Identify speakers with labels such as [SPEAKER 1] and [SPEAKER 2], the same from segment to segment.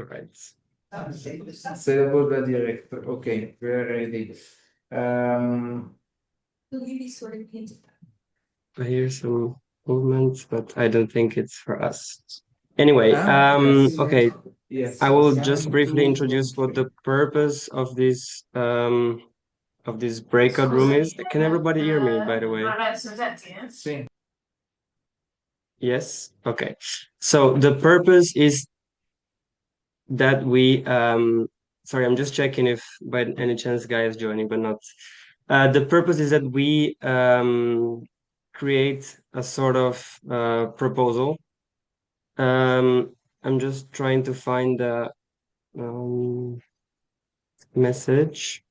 [SPEAKER 1] right. Sei lavoro da director. Okay, we are ready. I hear some movements, but I don't think it's for us. Anyway,
[SPEAKER 2] Yes.
[SPEAKER 1] okay.
[SPEAKER 2] Yes.
[SPEAKER 1] I will just briefly introduce what the purpose of this breakout room is. Can everybody hear me, by the way?
[SPEAKER 2] Sì.
[SPEAKER 1] Yes? Okay. So the purpose is that we sorry, I'm just checking if by any chance Guy is joining, but not. The purpose is that we create a sort of proposal. I'm just trying to find the message.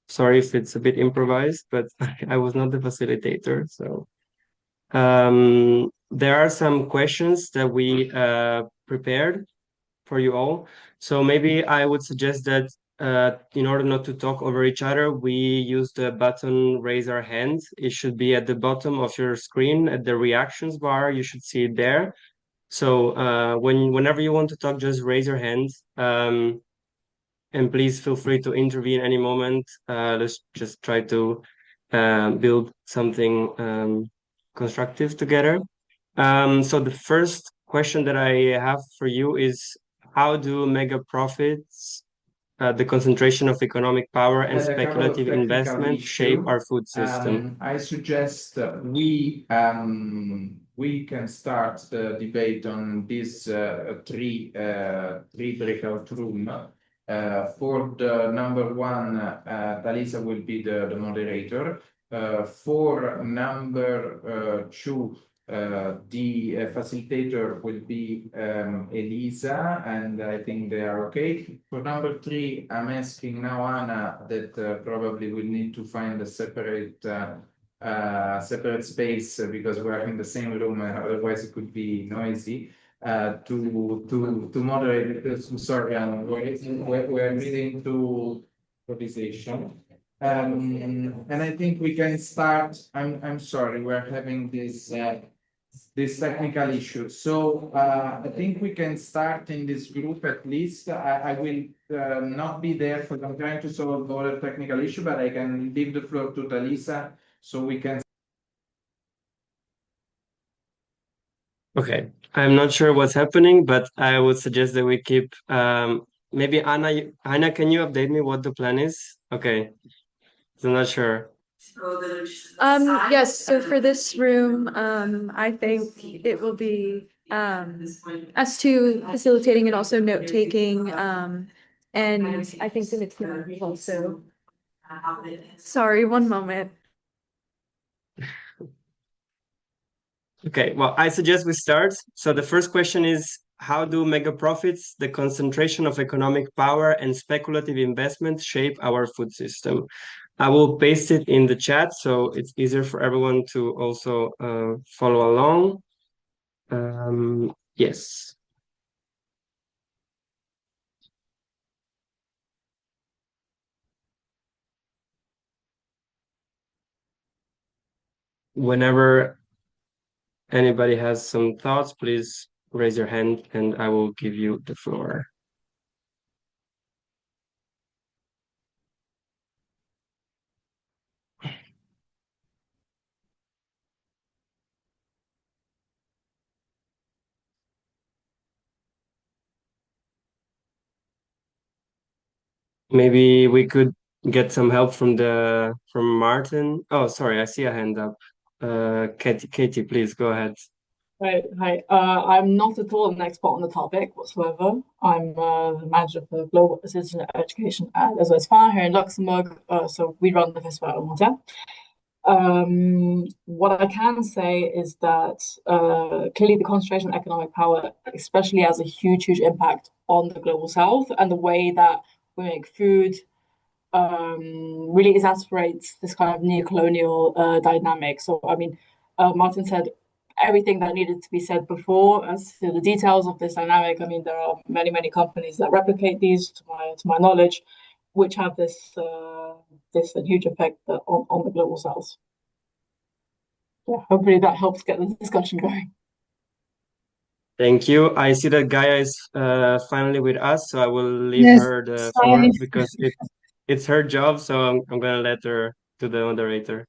[SPEAKER 1] Sorry if it's a bit improvised, but I was not the facilitator, so there are some questions that we prepared for you all. So maybe I would suggest that in order not to talk over each other, we use the button raise our hand. It should be at the bottom of your screen at the reactions bar. You should see it there. So whenever you want to talk, just raise your hand. And please feel free to intervene any moment. Let's just try to build something constructive together. So the first question that I have for you is, how do mega profits, the concentration of economic power and speculative investment shape our food system?
[SPEAKER 2] I suggest we can start the debate on this three breakout room. For the number one, Talisa will be the moderator. For number two, the facilitator will be Elisa, and I think they are okay. For number three, I'm asking now Anna that probably will need to find a separate space because we are in the same room, otherwise it could be noisy. To moderate, because I'm sorry, Anna, we're leading to improvisation. And I think we can start. I'm sorry, we're having this technical issue. So I think we can start in this group at least. I will not be there because I'm trying to solve all the technical issue, but I can leave the floor to Talisa so we can.
[SPEAKER 1] Okay, I'm not sure what's happening, but I would suggest that we keep. Maybe Anna, can you update me what the plan is? Okay, so I'm not sure.
[SPEAKER 3] Yes, so for this room, I think it will be us two facilitating and also note taking. And I think that it's gonna be also. Sorry, one moment.
[SPEAKER 1] Okay, well, I suggest we start. So the first question is, how do mega profits, the concentration of economic power and speculative investment shape our food system? I will paste it in the chat so it's easier for everyone to also follow along. Yes. Whenever anybody has some thoughts, please raise your hand and I will give you the floor. Maybe we could get some help from Maartin. Oh, sorry, I see a hand up. Katie, please go ahead.
[SPEAKER 4] Hi. I'm not at all an expert on the topic whatsoever. I'm the manager for global citizen education at SOS here in Luxembourg. So we run the festival in Malta. What I can say is that clearly the concentration of economic power, especially has a huge impact on the global south and the way that we make food, really exacerbates this kind of neo-colonial dynamic. So, I mean, Maartin said everything that needed to be said before. As to the details of this dynamic, I mean, there are many companies that replicate these, to my knowledge, which have this huge effect on the global south. Yeah, hopefully that helps get the discussion going.
[SPEAKER 1] Thank you. I see that Gaia is finally with us, so I will leave
[SPEAKER 4] Yes,
[SPEAKER 1] her the floor
[SPEAKER 4] hi.
[SPEAKER 1] because it's her job, so I'm gonna let her to the moderator.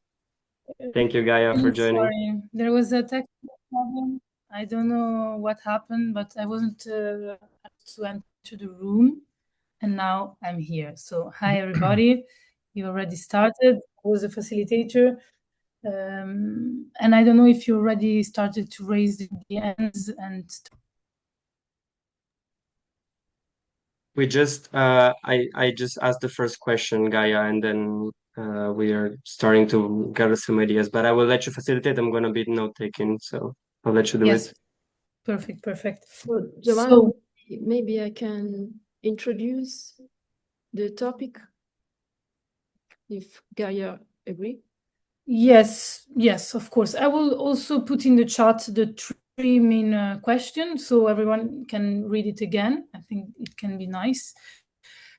[SPEAKER 1] Thank you, Gaia, for joining.
[SPEAKER 5] Sorry, there was a technical problem. I don't know what happened, but I wasn't able to enter the room, and now I'm here. So, hi everybody. You already started. I was a facilitator, and I don't know if you already started to raise the hands and.
[SPEAKER 1] We just I just asked the first question, Gaia, and then we are starting to gather some ideas. But I will let you facilitate. I'm gonna be note taking, so I'll let you do
[SPEAKER 5] Yes.
[SPEAKER 1] it.
[SPEAKER 5] Perfect.
[SPEAKER 3] So, Giovanna,
[SPEAKER 5] So,
[SPEAKER 3] maybe I can introduce the topic if Gaia agree.
[SPEAKER 5] yes, of course. I will also put in the chat the three main questions so everyone can read it again. I think it can be nice.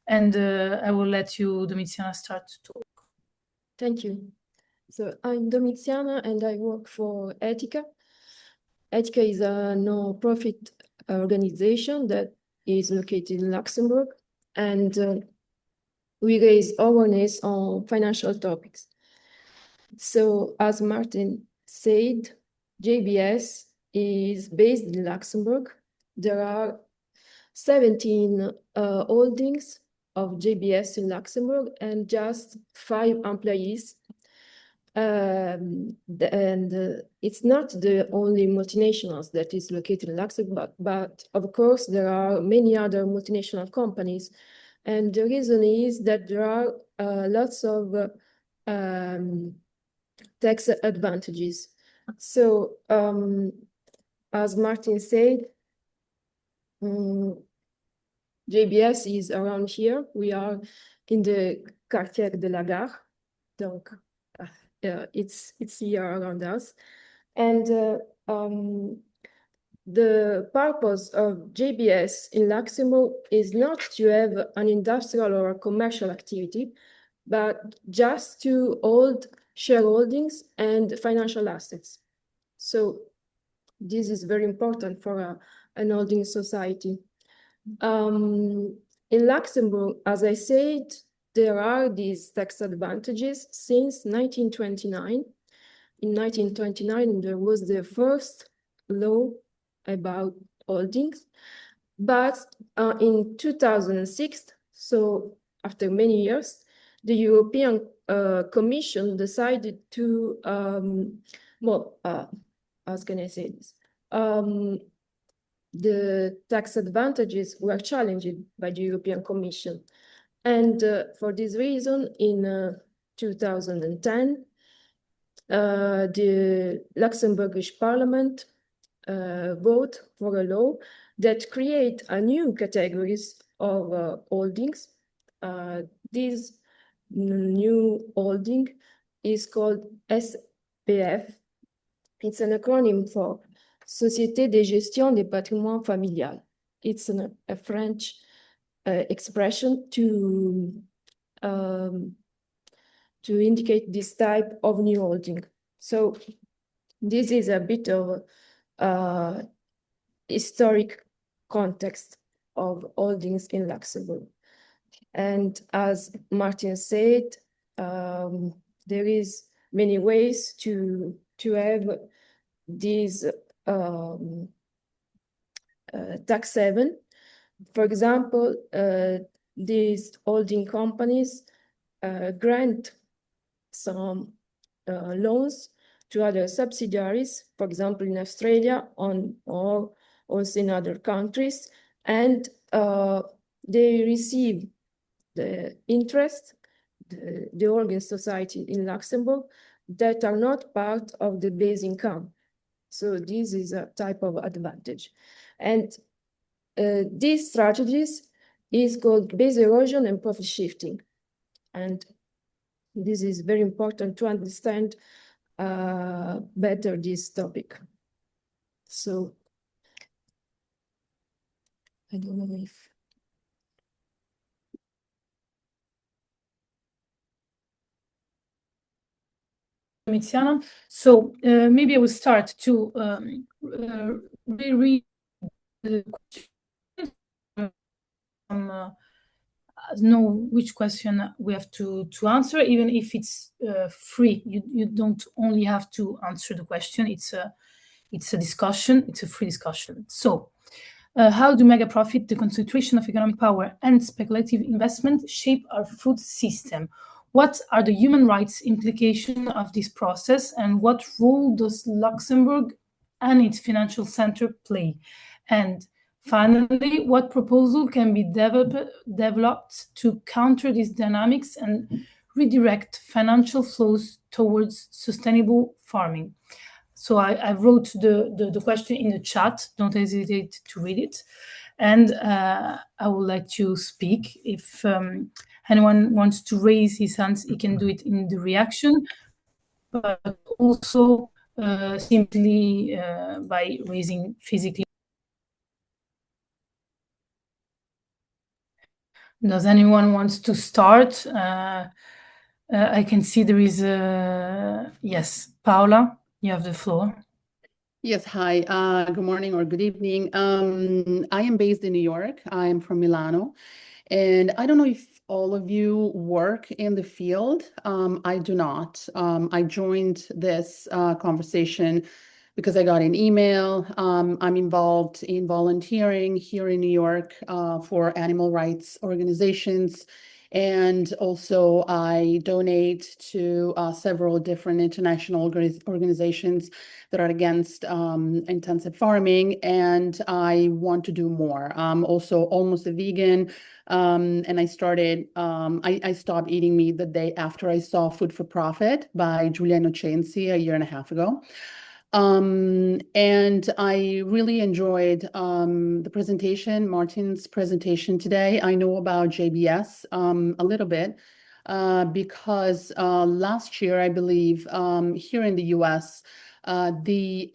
[SPEAKER 5] And I will let you, Domiziana, start to talk.
[SPEAKER 3] Thank you. So I'm Domiziana and I work for Etika. Etika is a no-profit organization that is located in Luxembourg, and we raise awareness on financial topics. So as Maartin said, JBS is based in Luxembourg. There are 17 holdings of JBS in Luxembourg and just 5 employees. And it's not the only multinationals that is located in Luxembourg, but of course there are many other multinational companies. And the reason is that there are lots of tax advantages. So as Maartin said, JBS is around here. We are in the Quartier de la Gare. Donc, it's here around us. And the purpose of JBS in Luxembourg is not to have an industrial or a commercial activity, but just to hold shareholdings and financial assets. So this is very important for an holding society. In Luxembourg, as I said, there are these tax advantages since 1929. In 1929, there was the first law about holdings. But in 2006, so after many years, the European Commission decided to, how can I say this? The tax advantages were challenged by the European Commission. And for this reason, in 2010, the Luxembourgish Parliament vote for a law that create a new categories of holdings. This new holding is called SPF. It's an acronym for Société de gestion des patrimoines familial. It's a French expression to indicate this type of new holding. So this is a bit of historic context of holdings in Luxembourg. And as Maartin said, there is many ways to have these tax haven. For example, these holding companies grant some loans to other subsidiaries, for example, in Australia or also in other countries, and they receive the interest, the holding society in Luxembourg, that are not part of the base income. So this is a type of advantage. And these strategies is called base erosion and profit shifting. And this is very important to understand better this topic. So I don't know if...
[SPEAKER 5] Domiziana. So maybe I will start to reread know which question we have to answer, even if it's free. You don't only have to answer the question. It's a discussion. It's a free discussion. So, how do mega profit, the concentration of economic power, and speculative investment shape our food system? What are the human rights implications of this process, and what role does Luxembourg and its financial center play? And finally, what proposal can be developed to counter these dynamics and redirect financial flows towards sustainable farming? So I wrote the question in the chat. Don't hesitate to read it. And I will let you speak. If anyone wants to raise his hands, he can do it in the reaction, but also simply by raising physically. Does anyone want to start? I can see there is yes, Paula, you have the floor.
[SPEAKER 6] Yes, hi. Good morning or good evening. I am based in New York. I'm from Milano. And I don't know if all of you work in the field. I do not. I joined this conversation because I got an email. I'm involved in volunteering here in New York for animal rights organizations. And also I donate to several different international organizations that are against intensive farming, and I want to do more. I'm also almost a vegan, and I stopped eating meat the day after I saw Food for Profit by Giulia Innocenzi a year and a half ago. And I really enjoyed the presentation, Martin's presentation today. I know about JBS a little bit because last year, I believe, here in the US, the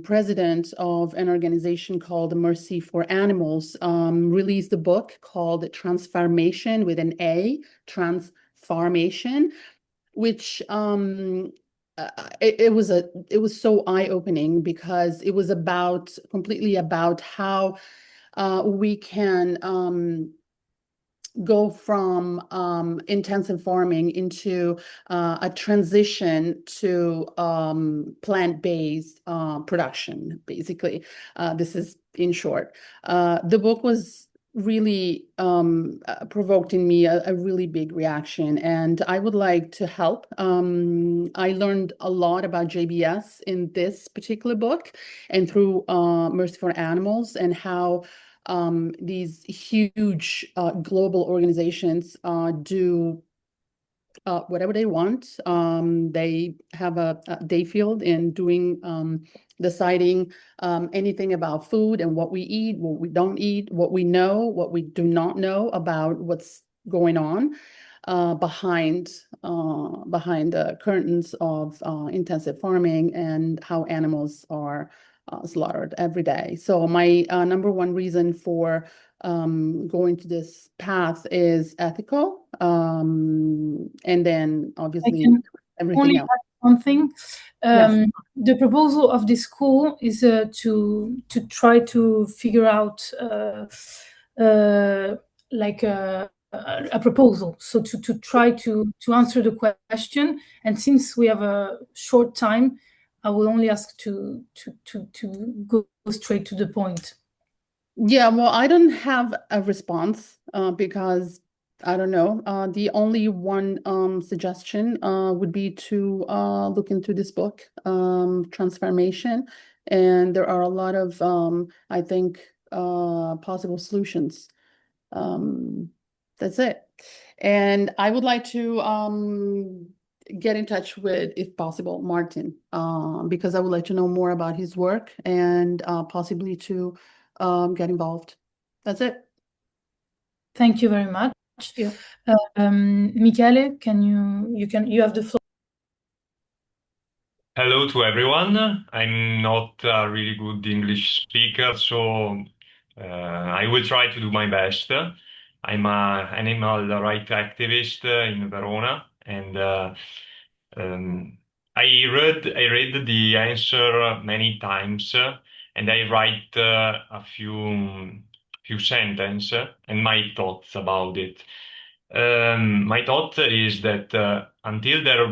[SPEAKER 6] president of an organization called Mercy for Animals released a book called Transformation with an A, Transformation, which it was so eye-opening because it was completely about how we can go from intensive farming into a transition to plant-based production, basically. This is in short. The book was really provoked in me a really big reaction, and I would like to help. I learned a lot about JBS in this particular book and through Mercy for Animals, and how these huge global organizations do whatever they want. They have they field in doing deciding anything about food and what we eat, what we don't eat, what we know, what we do not know about what's going on behind the curtains of intensive farming and how animals are slaughtered every day. So my number one reason for going to this path is ethical, and then obviously everything else.
[SPEAKER 5] Something.
[SPEAKER 6] Yes.
[SPEAKER 5] The proposal of this school is to try to figure out like a proposal. So to try to answer the question. And since we have a short time, I will only ask to go straight to the point.
[SPEAKER 6] Yeah, well, I don't have a response because I don't know. The only one suggestion would be to look into this book, Transformation, and there are a lot of I think possible solutions. That's it. And I would like to get in touch with, if possible, Martin, because I would like to know more about his work and possibly to get involved. That's it.
[SPEAKER 5] Thank you very much.
[SPEAKER 6] Yeah.
[SPEAKER 5] Michele, you have the floor.
[SPEAKER 7] Hello to everyone. I'm not a really good English speaker, so I will try to do my best. I'm an animal rights activist in Verona, and I read the answer many times, and I write a few sentences and my thoughts about it. My thought is that until there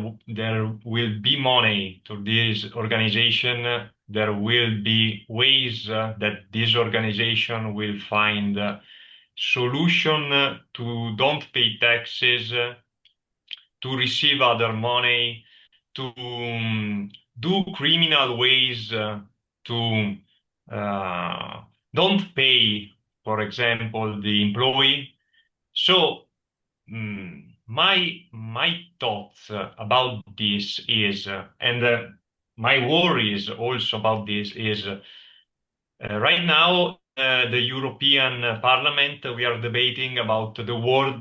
[SPEAKER 7] will be money to this organization, there will be ways that this organization will find solution to don't pay taxes, to receive other money, to do criminal ways to don't pay, for example, the employee. So my thoughts about this is, and my worries also about this is, right now the European Parliament we are debating about the word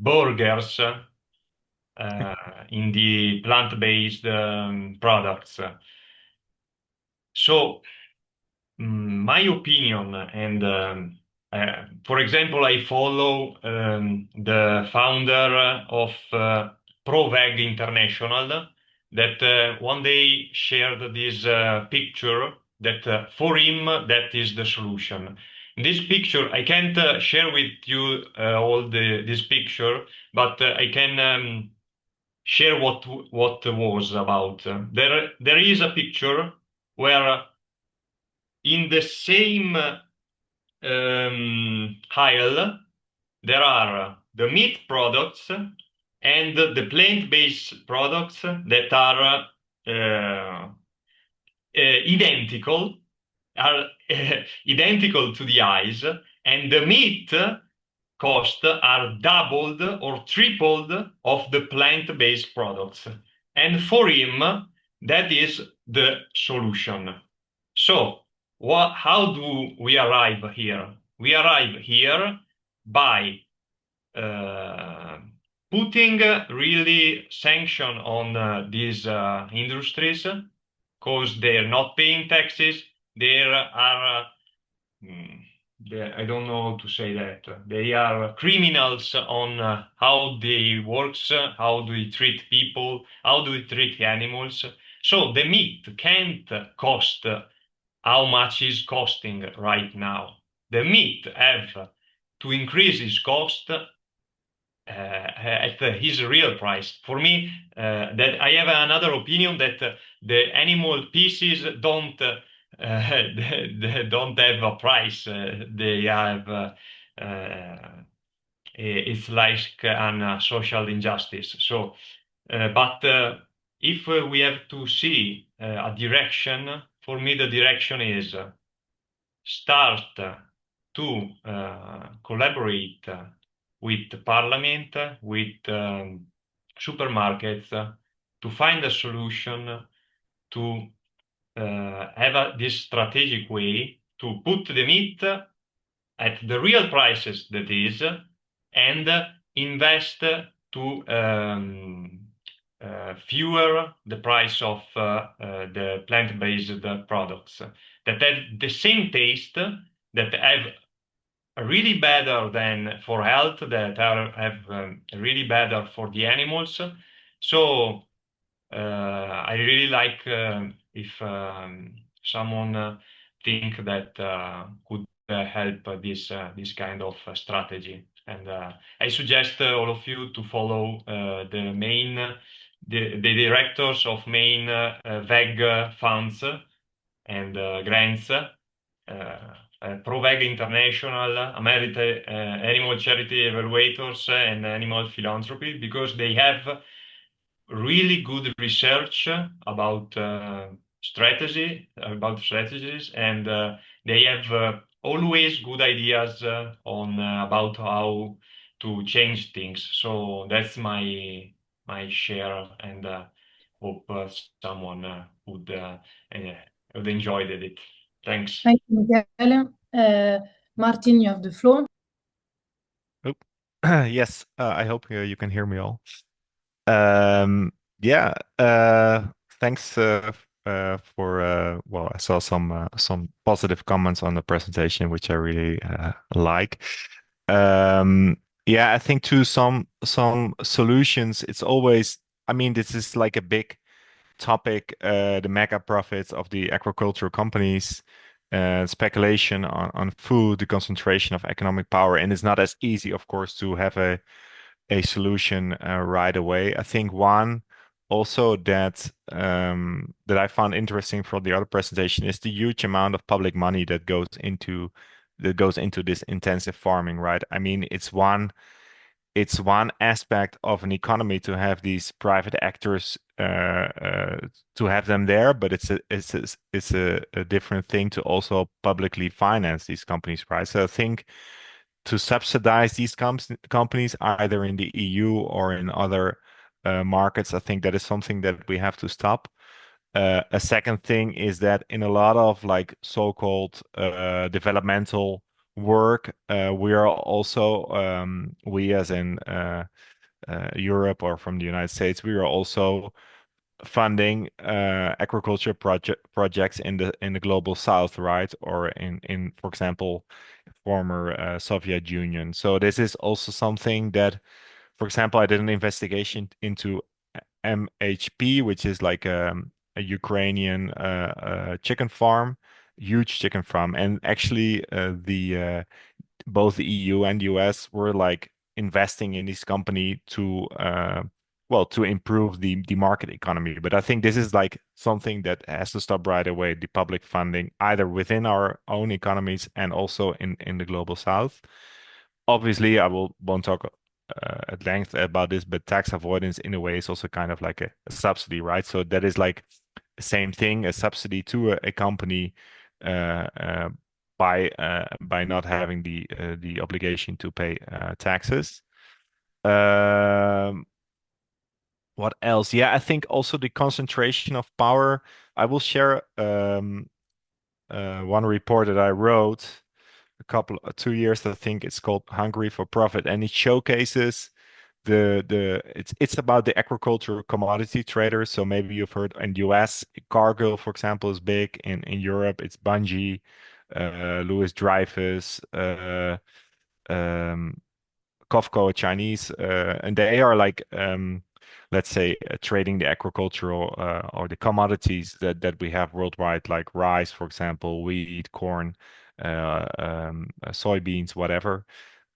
[SPEAKER 7] burgers in the plant-based products. So my opinion, and for example, I follow the founder of ProVeg International that one day shared this picture that for him that is the solution. In this picture, I can't share with you all this picture, but I can share what was about. There is a picture where in the same aisle, there are the meat products and the plant-based products that are identical, are identical to the eyes, and the meat costs are doubled or tripled of the plant-based products. And for him, that is the solution. So, how do we arrive here? We arrive here by putting really sanction on these industries because they're not paying taxes. There are, I don't know how to say that. They are criminals on how they work, how do they treat people, how do they treat animals. So the meat can't cost how much is costing right now. The meat have to increase its cost at his real price. For me, that I have another opinion that the animal pieces don't don't have a price. They have it's like a social injustice. So, but if we have to see a direction, for me the direction is start to collaborate with the parliament, with supermarkets, to find a solution to have this strategic way to put the meat at the real prices that is, and invest to fewer the price of the plant-based products that have the same taste, that have really better than for health, that have really better for the animals. So I really like if someone think that could help this kind of strategy. And I suggest all of you to follow the directors of main VEG funds and grants, ProVeg International, American Animal Charity Evaluators, and Animal Philanthropy, because they have really good research about strategies, and they have always good ideas on about how to change things. So that's my share, and hope someone would enjoy it. Thanks.
[SPEAKER 5] Thank you, Michele. Martin, you have the floor.
[SPEAKER 8] Oh, yes. I hope you can hear me all. Yeah. Thanks for well, I saw some positive comments on the presentation, which I really like. Yeah, I think to some solutions, it's always. I mean, this is like a big topic, the mega profits of the agricultural companies, speculation on food, the concentration of economic power, and it's not as easy, of course, to have a solution right away. I think one also that that I found interesting from the other presentation is the huge amount of public money that goes into this intensive farming, right? I mean, it's one aspect of an economy to have these private actors to have them there, but it's a different thing to also publicly finance these companies, right? So I think to subsidize these companies either in the EU or in other markets, I think that is something that we have to stop. A second thing is that in a lot of like so-called developmental work, we are also we as in Europe or from the United States, we are also funding agriculture projects in the global south, right? Or in for example, former Soviet Union. So this is also something that, for example, I did an investigation into MHP, which is like a Ukrainian chicken farm, huge chicken farm, and actually the both the EU and US were like investing in this company to well, to improve the market economy. But I think this is like something that has to stop right away, the public funding, either within our own economies and also in the global south. Obviously, won't talk at length about this, but tax avoidance in a way is also kind of like a subsidy, right? So that is like the same thing, a subsidy to a company uh, uh, by not having the obligation to pay taxes. What else? Yeah, I think also the concentration of power. I will share one report that I wrote a couple 2 years. I think it's called Hungry for Profit, and it showcases it's about the agricultural commodity traders. So maybe you've heard in the US, Cargill, for example, is big. In Europe, it's Bunge, Louis Dreyfus, um, Kofco, Chinese, and they are like let's say trading the agricultural or the commodities that we have worldwide, like rice, for example, wheat, corn, soybeans, whatever.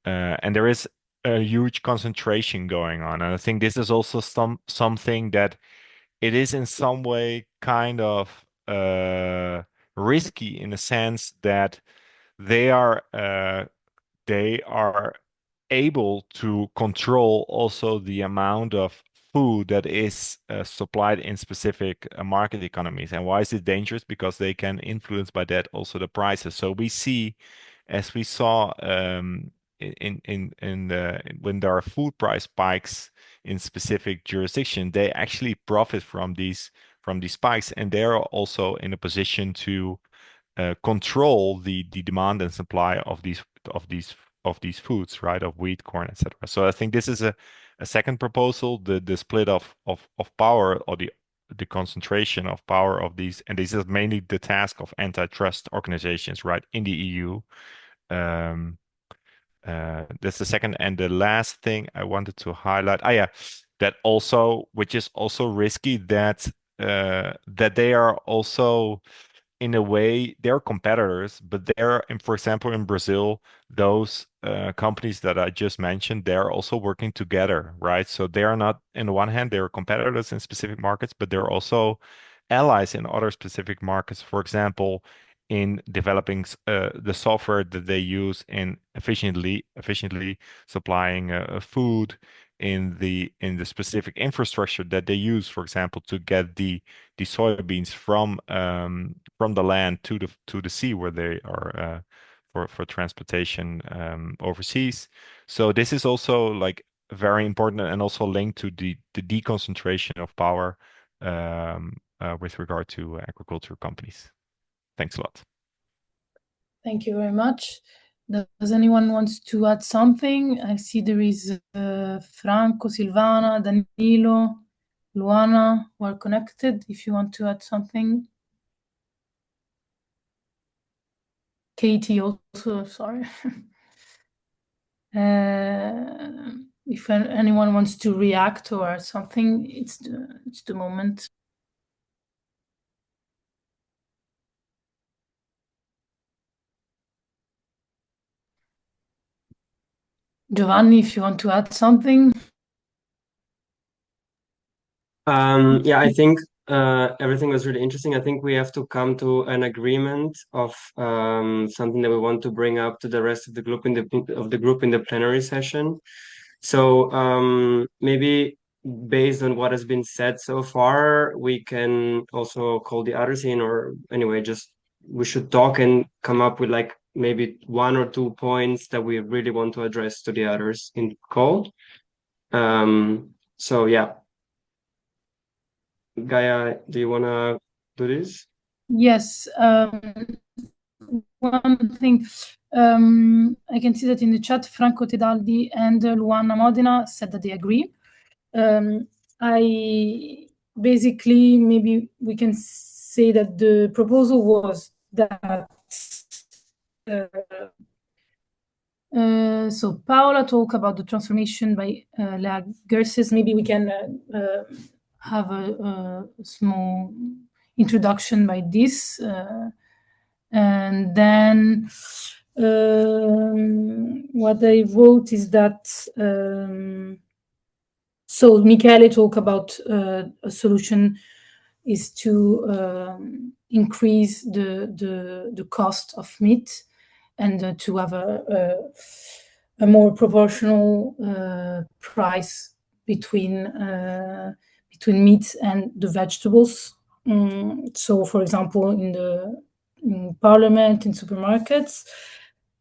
[SPEAKER 8] And there is a huge concentration going on, and I think this is also something that it is in some way kind of risky in the sense that they are uh, they are able to control also the amount of food that is supplied in specific market economies. And why is it dangerous? Because they can influence by that also the prices. So we see, as we saw in the when there are food price spikes in specific jurisdiction, they actually profit from these spikes, and they're also in a position to control the demand and supply of these foods, right? Of wheat, corn, etc. So I think this is a second proposal, the split of power or the concentration of power of these, and this is mainly the task of antitrust organizations, right, in the EU. Um, that's the second, and the last thing I wanted to highlight. Yeah, that also, which is also risky, that that they are also in a way they're competitors, but they're for example in Brazil, those companies that I just mentioned, they're also working together, right? So they are not, in the one hand, they're competitors in specific markets, but they're also allies in other specific markets. For example, in developing the software that they use in efficiently supplying food, in the specific infrastructure that they use, for example, to get the soybeans from the land to the sea where they are for transportation overseas. So this is also like very important and also linked to the deconcentration of power with regard to agricultural companies. Thanks a lot.
[SPEAKER 5] Thank you very much. Does anyone wants to add something? I see there is Franco, Silvana, Danilo, Luana, who are connected. If you want to add something. Katie also, sorry. If anyone wants to react or something, it's the moment. Giovanni, if you want to add something.
[SPEAKER 1] Yeah, I think everything was really interesting. I think we have to come to an agreement of something that we want to bring up to the rest of the group in the plenary session. So maybe based on what has been said so far, we can also call the others in, or anyway, just we should talk and come up with like maybe 1 or 2 points that we really want to address to the others in call. So yeah. Gaia, do you want to do this?
[SPEAKER 5] Yes. One thing, I can see that in the chat, Franco Tedaldi and Luana Modena said that they agree. I basically, maybe we can say that the proposal was that so Paola talk about the transformation by Lea Gerses. Maybe we can have a small introduction by this, and then what I wrote is that so Michele talk about a solution is to increase the cost of meat and to have a more proportional price between meat and the vegetables. So, for example, in Parliament, in supermarkets,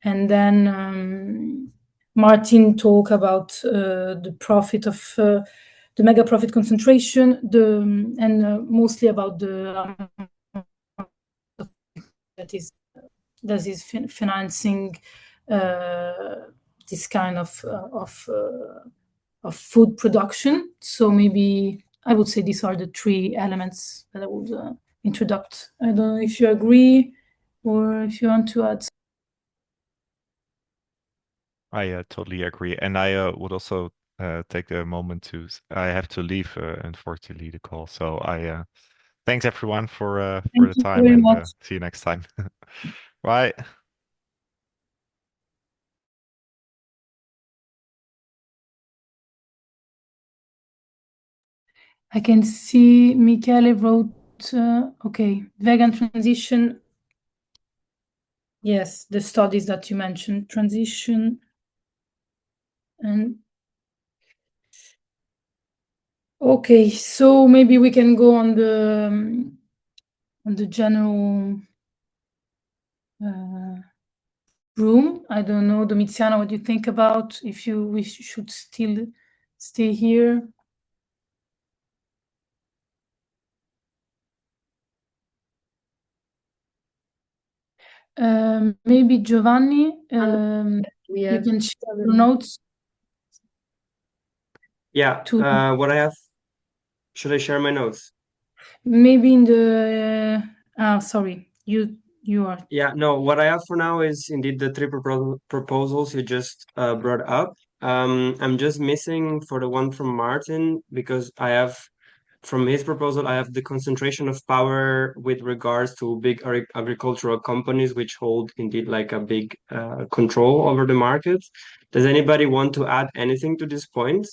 [SPEAKER 5] and then Maartin talk about the profit of the mega profit concentration, and mostly about the that is financing this kind of food production. So maybe I would say these are the three elements that I would introduce. I don't know if you agree or if you want to add.
[SPEAKER 8] I totally agree, and I would also take a moment to. I have to leave, unfortunately, the call. So I thanks everyone for
[SPEAKER 5] Thank
[SPEAKER 8] the
[SPEAKER 5] you
[SPEAKER 8] time,
[SPEAKER 5] very
[SPEAKER 8] and
[SPEAKER 5] much.
[SPEAKER 8] see you next time. Bye.
[SPEAKER 5] I can see Michele wrote, okay, vegan transition. Yes, the studies that you mentioned, transition. And okay, so maybe we can go on the general room. I don't know, Domiziana, what do you think about if we should still stay here? Maybe Giovanni, you can share your notes.
[SPEAKER 1] Yeah. What I have. Should I share my notes?
[SPEAKER 5] Maybe in the. Sorry, you are.
[SPEAKER 1] Yeah. No. What I have for now is indeed the three proposals you just brought up. I'm just missing for the one from Maartin because I have. From his proposal, I have the concentration of power with regards to big agricultural companies, which hold indeed like a big control over the market. Does anybody want to add anything to this point?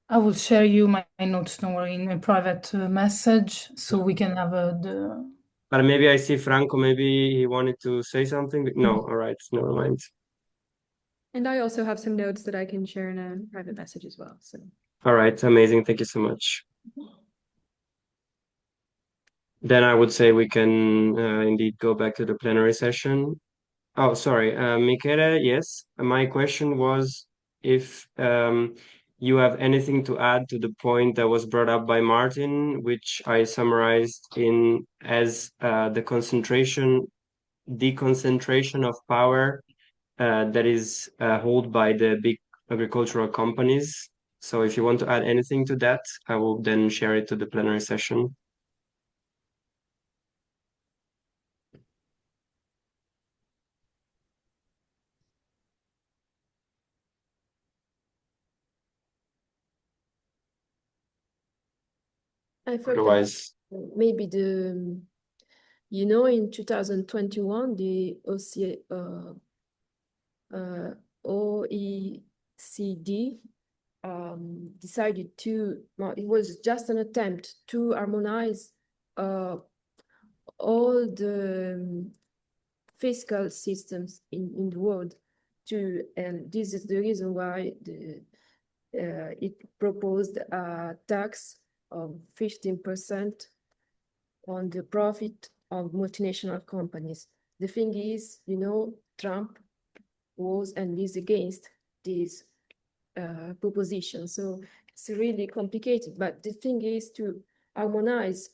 [SPEAKER 5] I will share you my notes, don't worry, in a private message, so we can have the.
[SPEAKER 1] But maybe I see Franco, maybe he wanted to say something. No, all right, never mind.
[SPEAKER 3] And I also have some notes that I can share in a private message as well. So.
[SPEAKER 1] All right, amazing. Thank you so much. Then I would say we can indeed go back to the plenary session. Oh, sorry, Michele, yes. My question was if you have anything to add to the point that was brought up by Maartin, which I summarized in as the deconcentration of power that is held by the big agricultural companies. So if you want to add anything to that, I will then share it to the plenary session.
[SPEAKER 9] I thought
[SPEAKER 1] Otherwise,
[SPEAKER 9] maybe in 2021, the OECD decided to, well, it was just an attempt to harmonize all the fiscal systems in the world and this is the reason why it proposed a tax of 15% on the profit of multinational companies. The thing is, Trump was and is against this proposition. So it's really complicated, but the thing is to harmonize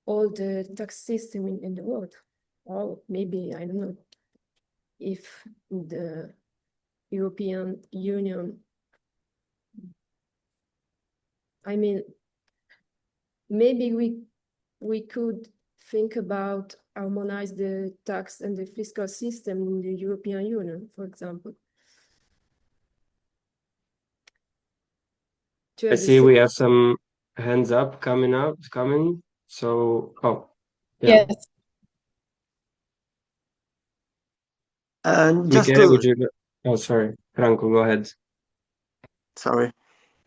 [SPEAKER 9] all the tax system in the world. Or maybe, I don't know, if the European Union, I mean, maybe we could think about harmonize the tax and the fiscal system in the European Union, for example.
[SPEAKER 1] I see we have some hands up coming. So, yeah.
[SPEAKER 4] Yes.
[SPEAKER 10] Just
[SPEAKER 1] Michele,
[SPEAKER 10] to,
[SPEAKER 1] would you? Oh, sorry, Franco, go ahead.
[SPEAKER 10] sorry,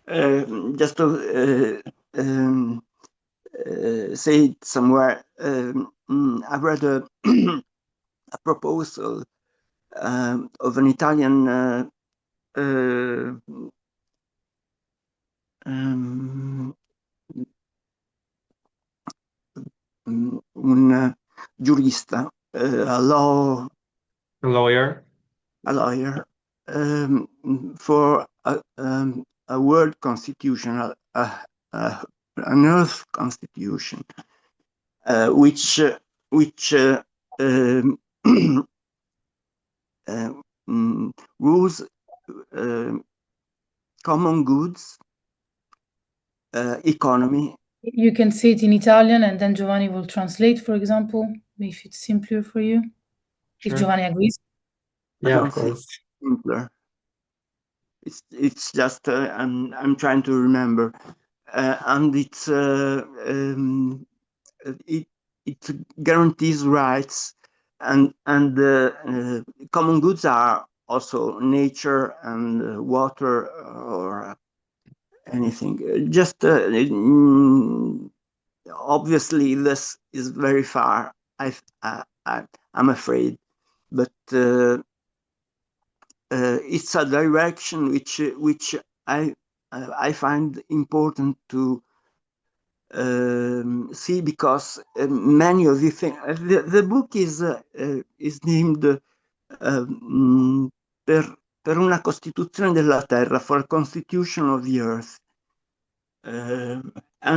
[SPEAKER 10] just to say it somewhere. I read a, a proposal of an Italian un giurista, a
[SPEAKER 1] lawyer,
[SPEAKER 10] for a world constitution, an Earth constitution, which rules common goods, economy.
[SPEAKER 5] You can say it in Italian and then Giovanni will translate, for example, if it's simpler for you.
[SPEAKER 1] Sure.
[SPEAKER 5] If Giovanni agrees.
[SPEAKER 1] Yeah, of course.
[SPEAKER 10] Simpler. It's just I'm trying to remember, and it guarantees rights, and common goods are also nature and water or anything. Just obviously this is very far. I'm afraid, but it's a direction which I find important to see, because many of you think the book is named per una Costituzione della Terra, for a Constitution of the Earth, and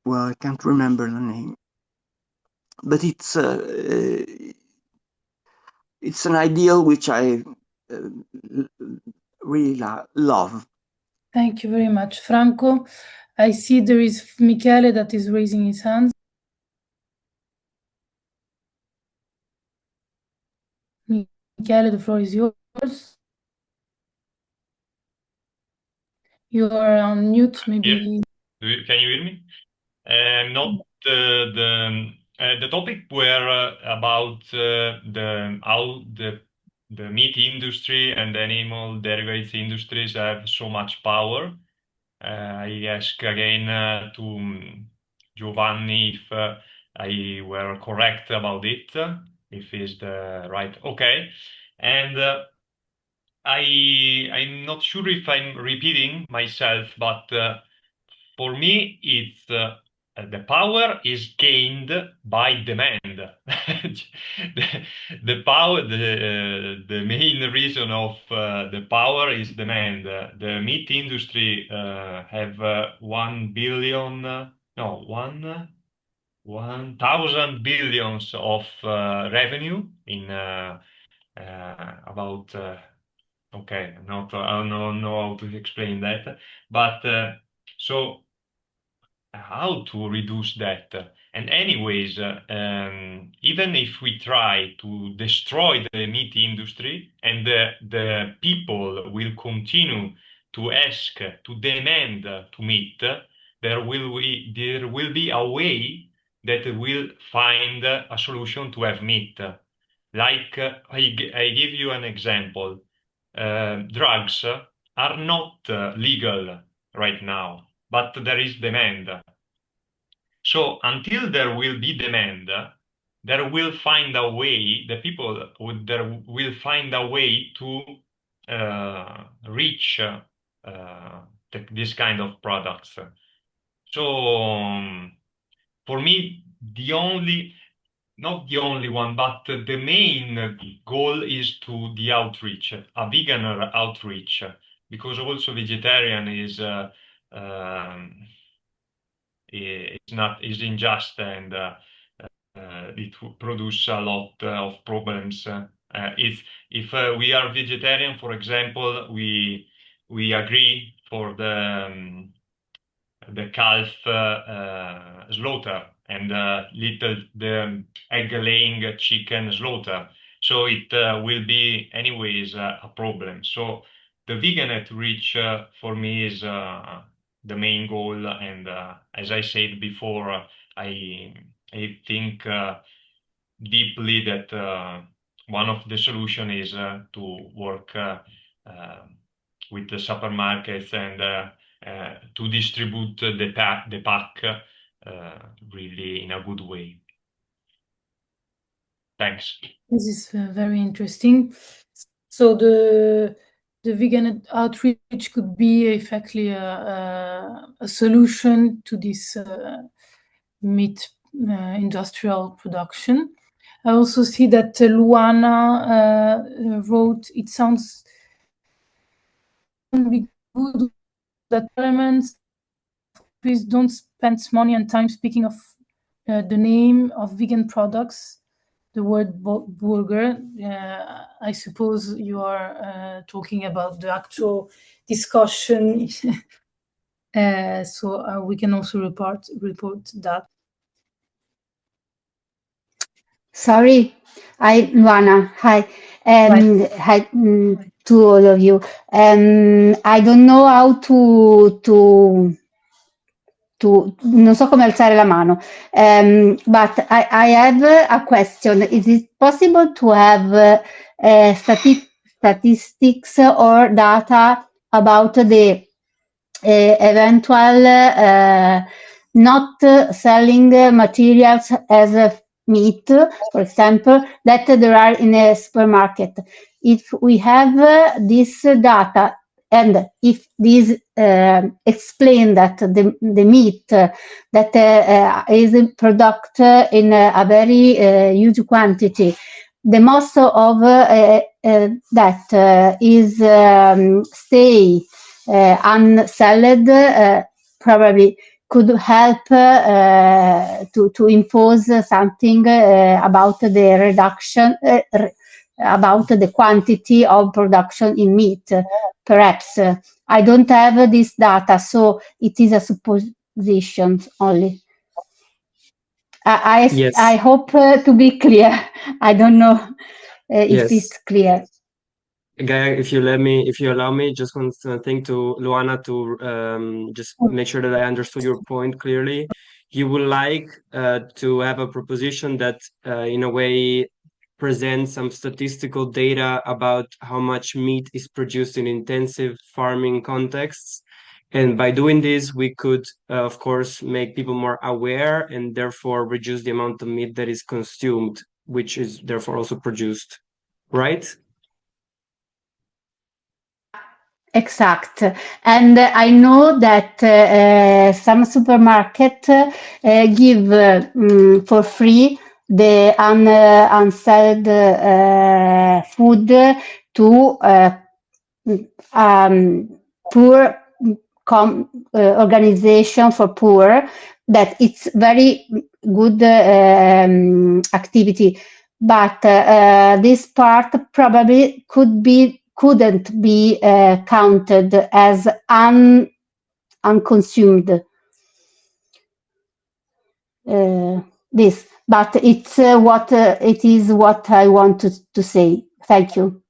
[SPEAKER 10] well, I can't remember the name, but it's an ideal which I really love.
[SPEAKER 5] Thank you very much, Franco. I see there is Michele that is raising his hand. Michele, the floor is yours. You are on mute, maybe.
[SPEAKER 7] Yes. Can you hear me? Not the topic were about how the meat industry and animal derivatives industries have so much power. I ask again to Giovanni if I were correct about it, if is the right. Okay, and I'm not sure if I'm repeating myself, but for me, it's the power is gained by demand. The power, the main reason of the power is demand. The meat industry have 1 billion, no, 1,000 billions of revenue in about. Okay, not I don't know how to explain that, but so how to reduce that? And anyways, even if we try to destroy the meat industry, and the people will continue to ask, to demand to meat, there will be a way that will find a solution to have meat. Like I give you an example. Drugs are not legal right now, but there is demand. So until there will be demand, there will find a way. The people there will find a way to reach this kind of products. So for me, not the only one, but the main goal is to the outreach, a vegan outreach, because also vegetarian is unjust, and it will produce a lot of problems. If we are vegetarian, for example, we agree for the calf slaughter and the egg-laying chicken slaughter. So it will be anyways a problem. So the vegan outreach for me is the main goal. And as I said before, I think deeply that one of the solution is to work with the supermarkets and to distribute the pack really in a good way. Thanks.
[SPEAKER 5] This is very interesting. So the vegan outreach could be effectively a solution to this meat industrial production. I also see that Luana wrote, it sounds be good that elements, please don't spend money and time speaking of the name of vegan products, the word burger. I suppose you are talking about the actual discussion. So we can also report that.
[SPEAKER 11] Sorry, Luana. Hi. Hi to all of you. I don't know how non so come alzare la mano, but I have a question. Is it possible to have statistics or data about the eventual not selling materials as meat, for example, that there are in a supermarket? If we have this data, and if this explain that the meat that is a product in a very huge quantity, the most of that is stay unsold, probably could help to impose something about the reduction, about the quantity of production in meat. Perhaps I don't have this data, so it is a supposition only.
[SPEAKER 1] Yes.
[SPEAKER 11] I hope to be clear. I don't know if
[SPEAKER 1] Yes.
[SPEAKER 11] it's clear.
[SPEAKER 1] Gaia, if you allow me, just one thing to Luana to just make sure that I understood your point clearly. You would like to have a proposition that in a way presents some statistical data about how much meat is produced in intensive farming contexts. And by doing this, we could, of course, make people more aware and therefore reduce the amount of meat that is consumed, which is therefore also produced, right?
[SPEAKER 11] Exact. And I know that some supermarket give for free the unsold food to poor organization for poor, that it's very good activity, but this part probably couldn't be counted as unconsumed. This, but it's it is what I wanted to say. Thank you.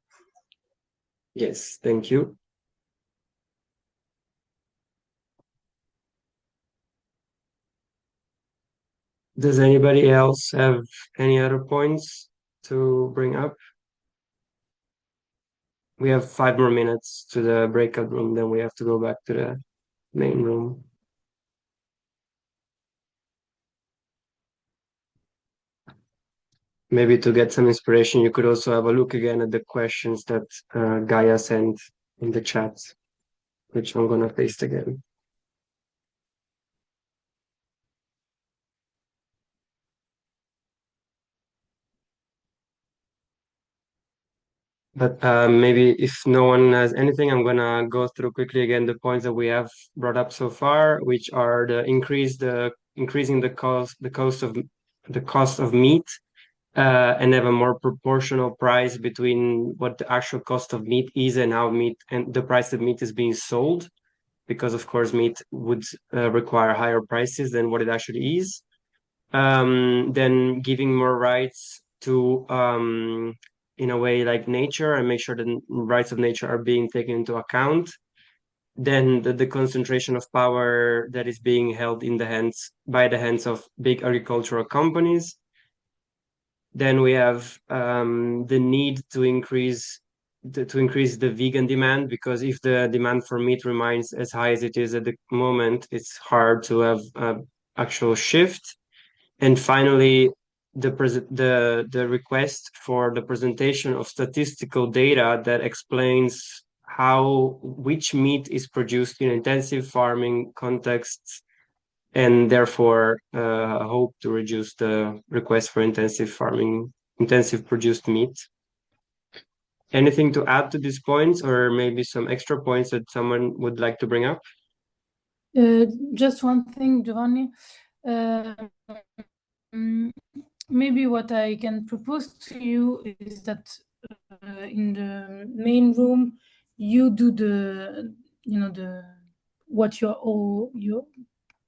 [SPEAKER 1] Yes, thank you. Does anybody else have any other points to bring up? We have 5 more minutes to the breakout room, then we have to go back to the main room. Maybe to get some inspiration, you could also have a look again at the questions that Gaia sent in the chat, which I'm gonna paste again. But maybe if no one has anything, I'm gonna go through quickly again the points that we have brought up so far, which are increasing the cost of meat, and have a more proportional price between what the actual cost of meat is and how meat and the price of meat is being sold, because of course meat would require higher prices than what it actually is. Then giving more rights to in a way like nature, and make sure the rights of nature are being taken into account. Then the concentration of power that is being held in the hands of big agricultural companies. Then we have the need to increase the vegan demand, because if the demand for meat remains as high as it is at the moment, it's hard to have an actual shift. And finally, the request for the presentation of statistical data that explains which meat is produced in intensive farming contexts, and therefore hope to reduce the request for intensive produced meat. Anything to add to these points, or maybe some extra points that someone would like to bring up?
[SPEAKER 5] Just one thing, Giovanni. Maybe what I can propose to you is that in the main room, you do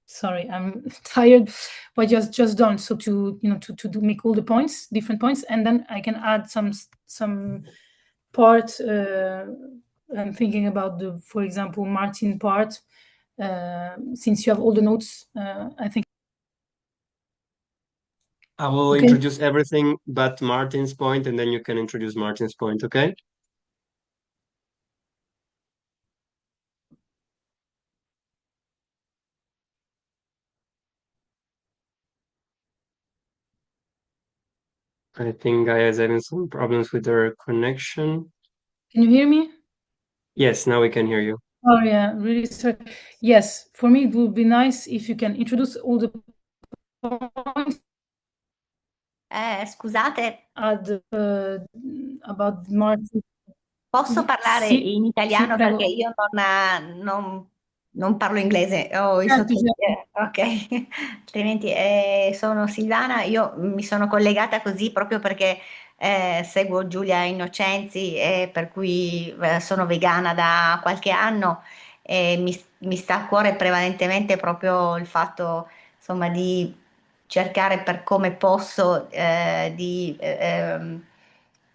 [SPEAKER 5] sorry, I'm tired, but just done. So to make all the points, different points, and then I can add some part. I'm thinking about for example, Maartin part. Since you have all the notes, I think
[SPEAKER 1] I will introduce everything but Maartin's point, and then you can introduce Maartin's point, okay? I think Gaia is having some problems with her connection.
[SPEAKER 5] Can you hear me?
[SPEAKER 1] Yes, now we can hear you.
[SPEAKER 5] Oh yeah, really sorry. Yes, for me it would be nice if you can introduce all the points.
[SPEAKER 12] Scusate,
[SPEAKER 5] About Maartin.
[SPEAKER 12] posso parlare
[SPEAKER 5] Sì,
[SPEAKER 12] in italiano
[SPEAKER 5] prego.
[SPEAKER 12] perché io non parlo inglese, ho i
[SPEAKER 5] Certo,
[SPEAKER 12] sottotitoli, ok, altrimenti sono Silvana, io mi sono collegata così proprio perché seguo Giulia Innocenzi, e per cui sono vegana da qualche anno, e mi sta a cuore prevalentemente proprio il fatto, insomma, di cercare per come posso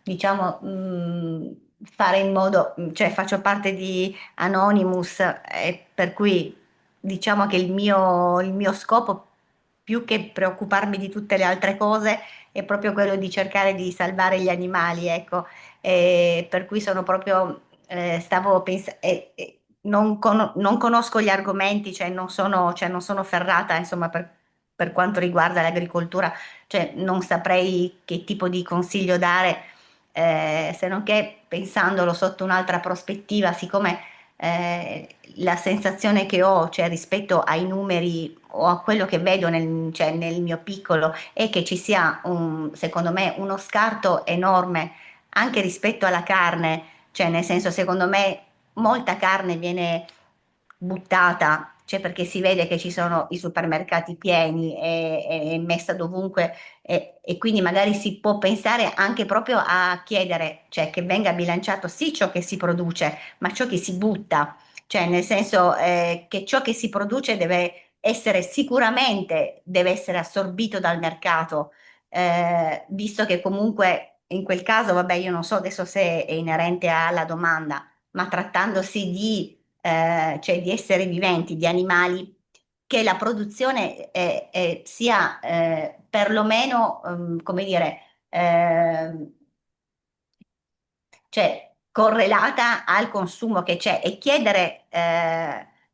[SPEAKER 12] diciamo, fare in modo, cioè faccio parte di Anonymous, e per cui diciamo che il mio scopo, più che preoccuparmi di tutte le altre cose, è proprio quello di cercare di salvare gli animali, ecco. E per cui sono proprio, stavo pensando, non conosco gli argomenti, cioè non sono ferrata, insomma, per quanto riguarda l'agricoltura, cioè non saprei che tipo di consiglio dare, se non che pensandolo sotto un'altra prospettiva, siccome la sensazione che ho, cioè rispetto ai numeri o a quello che vedo cioè nel mio piccolo, è che ci sia secondo me uno scarto enorme anche rispetto alla carne, cioè nel senso, secondo me molta carne viene buttata, cioè perché si vede che ci sono i supermercati pieni e messa dovunque, e quindi magari si può pensare anche proprio a chiedere, cioè che venga bilanciato sì ciò che si produce, ma ciò che si butta, cioè nel senso che ciò che si produce deve essere assorbito dal mercato, visto che comunque in quel caso, vabbè, io non so adesso se è inerente alla domanda, ma trattandosi cioè di esseri viventi, di animali, che la produzione sia perlomeno, come dire, cioè correlata al consumo che c'è, e chiedere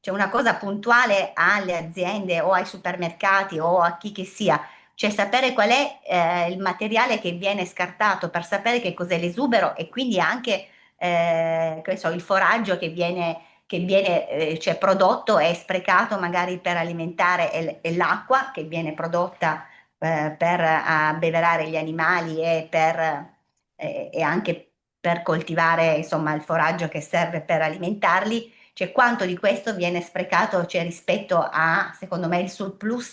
[SPEAKER 12] cioè una cosa puntuale alle aziende o ai supermercati o a chi che sia, cioè sapere qual è il materiale che viene scartato per sapere che cos'è l'esubero, e quindi anche che so, il foraggio che viene cioè prodotto e sprecato magari per alimentare, e l'acqua che viene prodotta per abbeverare gli animali e anche per coltivare insomma il foraggio che serve per alimentarli, cioè quanto di questo viene sprecato, cioè, rispetto a, secondo me, il surplus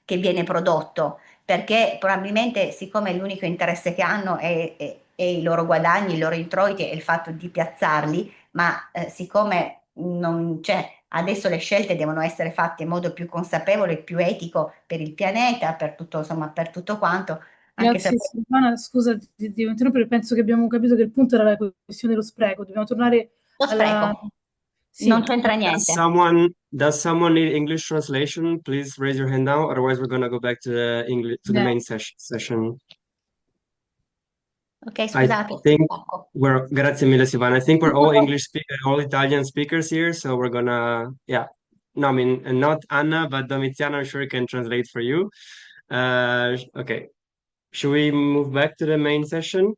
[SPEAKER 12] che viene prodotto, perché probabilmente, siccome l'unico interesse che hanno è i loro guadagni, i loro introiti e il fatto di piazzarli, ma siccome non c'è, adesso le scelte devono essere fatte in modo più consapevole e più etico per il pianeta, per tutto, insomma, per tutto quanto, anche se
[SPEAKER 5] Grazie Silvana, scusa, ti devo interrompere, penso che abbiamo capito che il punto era la questione dello spreco, dobbiamo tornare
[SPEAKER 12] lo
[SPEAKER 5] alla...
[SPEAKER 12] spreco non
[SPEAKER 5] Sì,
[SPEAKER 12] c'entra
[SPEAKER 1] Does
[SPEAKER 12] niente.
[SPEAKER 1] someone need English translation? Please raise your hand now. Otherwise, we're gonna go back to the English to the
[SPEAKER 5] no.
[SPEAKER 1] main session.
[SPEAKER 12] Ok,
[SPEAKER 1] I
[SPEAKER 12] scusate.
[SPEAKER 1] think
[SPEAKER 12] Ecco.
[SPEAKER 1] grazie mille, Silvana. I think we're all all Italian speakers here, so we're gonna, yeah. No, I mean, not Anna, but Domiziano, I'm sure can translate for you. Okay. Should we move back to the main session?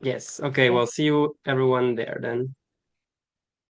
[SPEAKER 1] Yes. Okay. Well, see you everyone there then.